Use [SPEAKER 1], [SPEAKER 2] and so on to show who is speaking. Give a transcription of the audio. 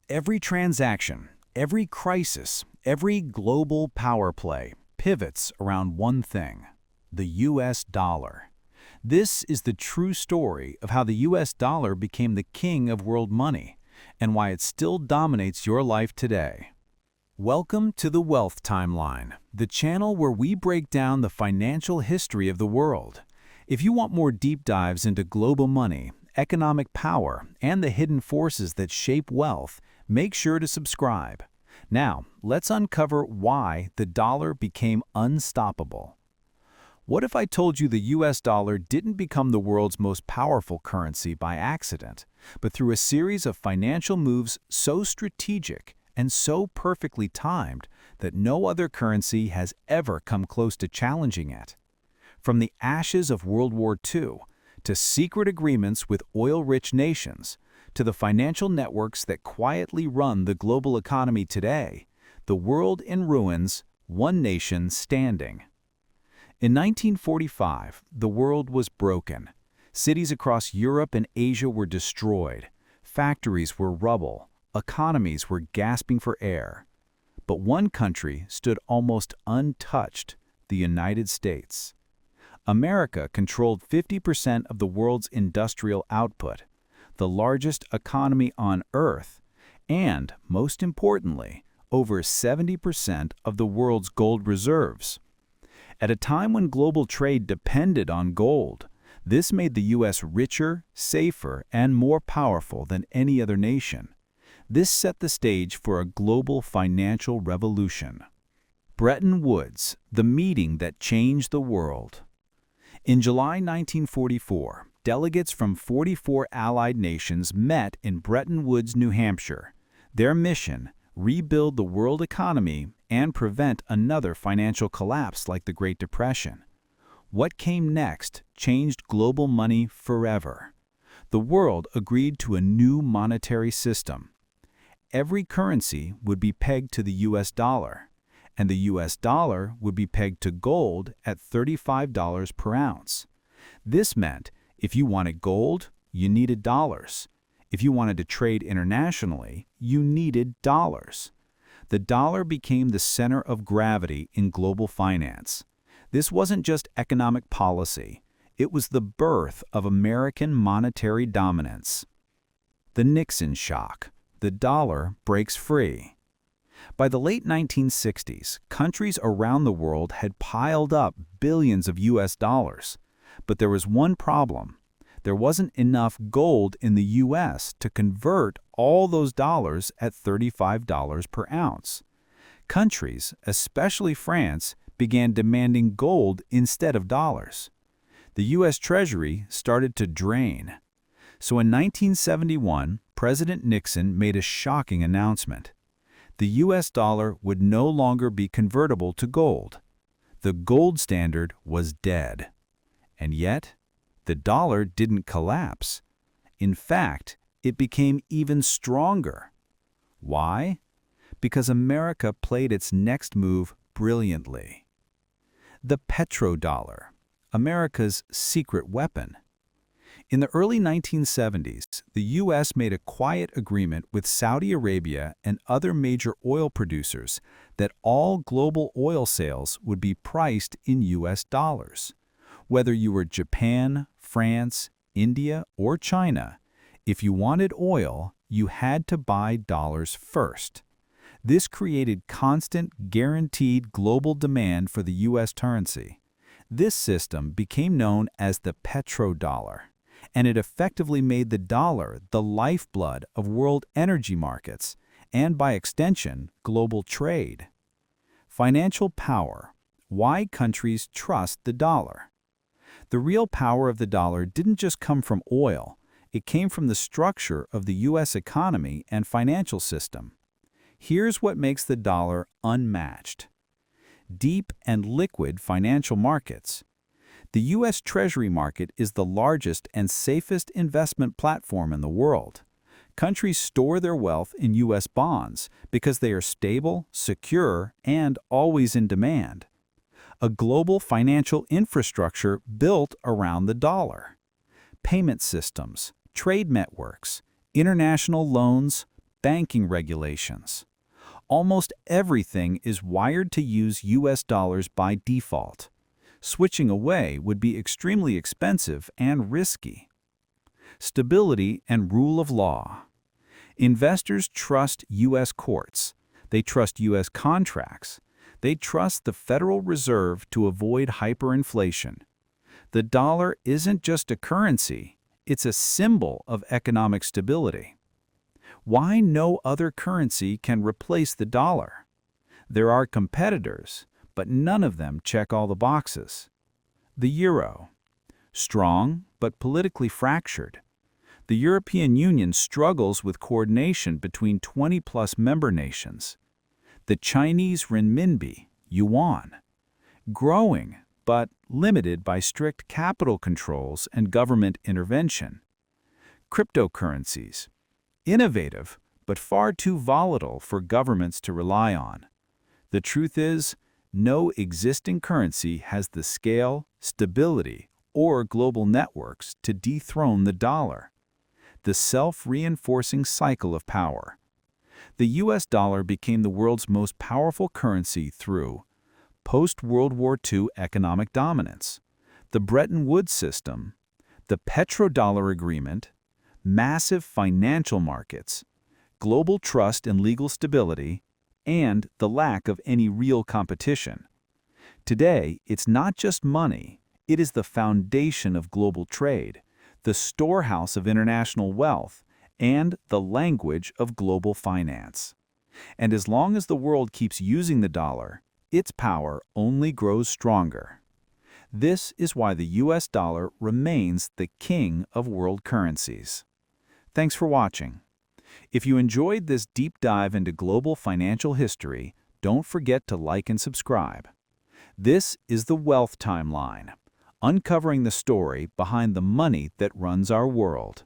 [SPEAKER 1] Every transaction, every crisis, every global power play pivots around one thing: the U.S. dollar. This is the true story of how the U.S. dollar became the king of world money and why it still dominates your life today. Welcome to the Wealth Timeline, the channel where we break down the financial history of the world. If you want more deep dives into global money, economic power, and the hidden forces that shape wealth, make sure to subscribe. Now, let's uncover why the dollar became unstoppable. What if I told you the U.S. dollar didn't become the world's most powerful currency by accident, but through a series of financial moves so strategic and so perfectly timed that no other currency has ever come close to challenging it? From the ashes of World War II, to secret agreements with oil-rich nations, to the financial networks that quietly run the global economy today, the world in ruins, one nation standing. In 1945, the world was broken. Cities across Europe and Asia were destroyed. Factories were rubble. Economies were gasping for air. But one country stood almost untouched: the United States. America controlled 50% of the world's industrial output, the largest economy on Earth, and, most importantly, over 70% of the world's gold reserves. At a time when global trade depended on gold, this made the U.S. richer, safer, and more powerful than any other nation. This set the stage for a global financial revolution. Bretton Woods, the meeting that changed the world. In July 1944, delegates from 44 allied nations met in Bretton Woods, New Hampshire. Their mission: rebuild the world economy and prevent another financial collapse like the Great Depression. What came next changed global money forever. The world agreed to a new monetary system. Every currency would be pegged to the U.S. dollar, and the U.S. dollar would be pegged to gold at $35 per ounce. This meant if you wanted gold, you needed dollars. If you wanted to trade internationally, you needed dollars. The dollar became the center of gravity in global finance. This wasn't just economic policy. It was the birth of American monetary dominance. The Nixon shock. The dollar breaks free. By the late 1960s, countries around the world had piled up billions of U.S. dollars. But there was one problem. There wasn't enough gold in the U.S. to convert all those dollars at $35 per ounce. Countries, especially France, began demanding gold instead of dollars. The U.S. Treasury started to drain. So in 1971, President Nixon made a shocking announcement. The U.S. dollar would no longer be convertible to gold. The gold standard was dead. And yet, the dollar didn't collapse. In fact, it became even stronger. Why? Because America played its next move brilliantly. The petrodollar, America's secret weapon. In the early 1970s, the U.S. made a quiet agreement with Saudi Arabia and other major oil producers that all global oil sales would be priced in U.S. dollars. Whether you were Japan, France, India, or China, if you wanted oil, you had to buy dollars first. This created constant, guaranteed global demand for the U.S. currency. This system became known as the petrodollar, and it effectively made the dollar the lifeblood of world energy markets and, by extension, global trade. Financial power. Why countries trust the dollar. The real power of the dollar didn't just come from oil. It came from the structure of the U.S. economy and financial system. Here's what makes the dollar unmatched. Deep and liquid financial markets. The U.S. Treasury market is the largest and safest investment platform in the world. Countries store their wealth in U.S. bonds because they are stable, secure, and always in demand. A global financial infrastructure built around the dollar. Payment systems, trade networks, international loans, banking regulations. Almost everything is wired to use U.S. dollars by default. Switching away would be extremely expensive and risky. Stability and rule of law. Investors trust U.S. courts. They trust U.S. contracts. They trust the Federal Reserve to avoid hyperinflation. The dollar isn't just a currency, it's a symbol of economic stability. Why no other currency can replace the dollar? There are competitors, but none of them check all the boxes. The euro. Strong, but politically fractured. The European Union struggles with coordination between 20-plus member nations. The Chinese renminbi, yuan. Growing, but limited by strict capital controls and government intervention. Cryptocurrencies. Innovative, but far too volatile for governments to rely on. The truth is, no existing currency has the scale, stability, or global networks to dethrone the dollar. The self-reinforcing cycle of power. The U.S. dollar became the world's most powerful currency through post-World War II economic dominance, the Bretton Woods system, the petrodollar agreement, massive financial markets, global trust and legal stability, and the lack of any real competition. Today, it's not just money, it is the foundation of global trade, the storehouse of international wealth, and the language of global finance. And as long as the world keeps using the dollar, its power only grows stronger. This is why the U.S. dollar remains the king of world currencies. Thanks for watching. If you enjoyed this deep dive into global financial history, don't forget to like and subscribe. This is the Wealth Timeline, uncovering the story behind the money that runs our world.